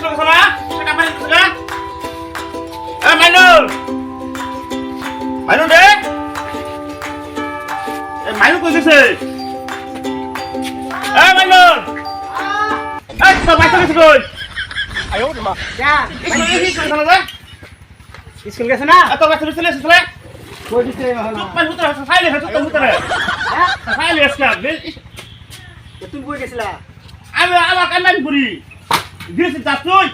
school গেছ না টাকা পাই দিছ না এ মাইনুল রে এ মাইনুল কই গেছে এ মাইনুল এই তো বাইরে গেছে কই আয়ো মা যা স্কুল গেছে না এত বাচ্চা চলে এসেছে কই দিছে হলো মানে উত্তর ফাইলে উত্তর হ্যাঁ ফাইলে এসকা তুই কই গেছিলা আমি আমার কান্নাই করি দিয়েছি যা তুই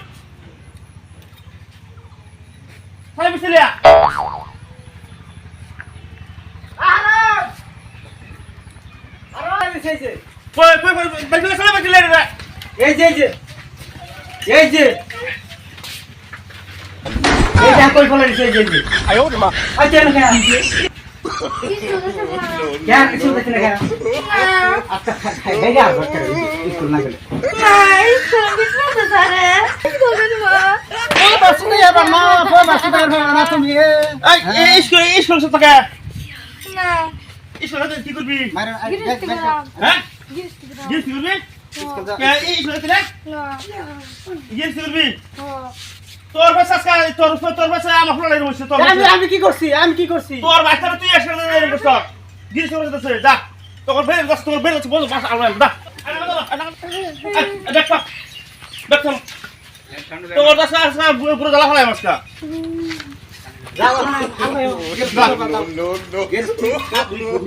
ফাইলে বিছলে আরে দিছে কই বাইরে চলে বাইরে রে এই যে এটা কই ফলা দিছে এই যে আয়ো মা আই কেন কেন क्या किसी को देखने गया आपका है क्या स्कूल ना गए नहीं स्कूल कितना तो सारे स्कूल में ओ बस नहीं है मां वो बस में ना तुम ये এই স্কুল সব টাকা ना স্কুল হাতে কি করবি मारे হ্যাঁ गिफ्ट गिफ्ट গিফট করবি स्कूल কে এই স্কুল হাতে না ना গিফট করবি हाँ তোর বাসা তোর বাসা আমার ফোন লাগে বসে তোর আমি কি করছি তোর বাচ্চারা তুই একসাথে এরকম করছ গিফট করে দিতেছে যা তোর বের দস তোর বের বল বাসা আলাদা দা দেখ দেখ তোর বাসা পুরো জ্বালা ফেলায় মাসকা যাও না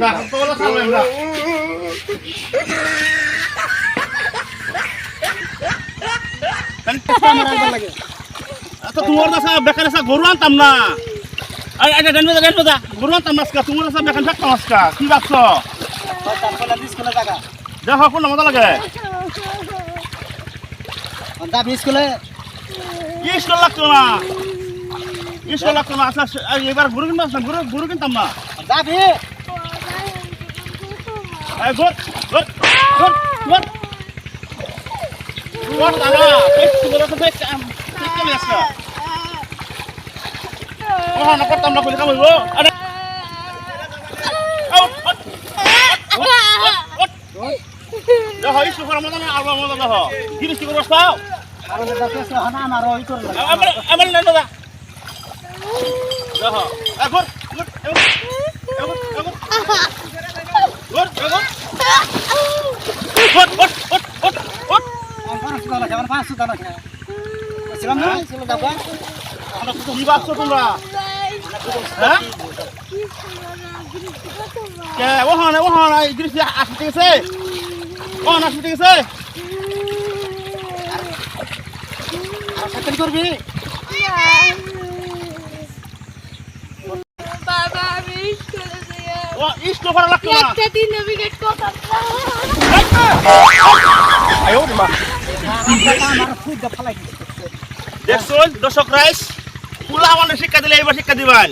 না তোর বাসা আলাদা আচ্ছা তোমার কাছে বেকার আছে গরু আনতাম না এটা জানবে গরু আনতাম মাছকা তোমার কাছে বেকার থাকতাম মাছকা কি ভাবছ তারপরে স্কুলে টাকা দেখো কোন মজা লাগে দাবি স্কুলে স্কুল লাগতো না আচ্ছা এবার গরু কিনবো গরু কিনতাম না দাবি গুড দাদা না করতাম না করে কাম হইব দেখো স্কুল করার মজা না আল্লাহ মজা দেখো জিনিস কি করবো তাও আর দাদা হনা আমার ওই করে আমার নেন দাদা দেখো গুড আমার 500 টাকা খেয়ে ছিলাম না ছিল দাদা কি ভাবছো তোমরা হ্যাঁ কে ওহন এই জিনিস আসতে গেছে ওহন আসতে গেছে আর সাথে করবি बाबा আমি স্কুলে যাই ও স্কুল করা লাগতো না একটা দিন নেভিগেট করতাম আয়ো মা আমার খুব দফালাই দেখছুন দর্শক রাইস পুলা মানে শিক্ষা দিলে এবার শিক্ষা দিবেন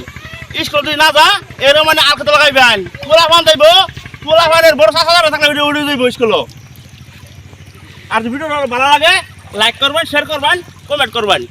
স্কুল যদি না যা এরও মানে আলকাতে লাগাইবেন পুলা ফান যাইব পুলা ফানের বড় সাথা যাবে থাকলে ভিডিও যাইব স্কুল আর ভিডিও ভালো লাগে লাইক করবেন শেয়ার করবেন কমেন্ট করবেন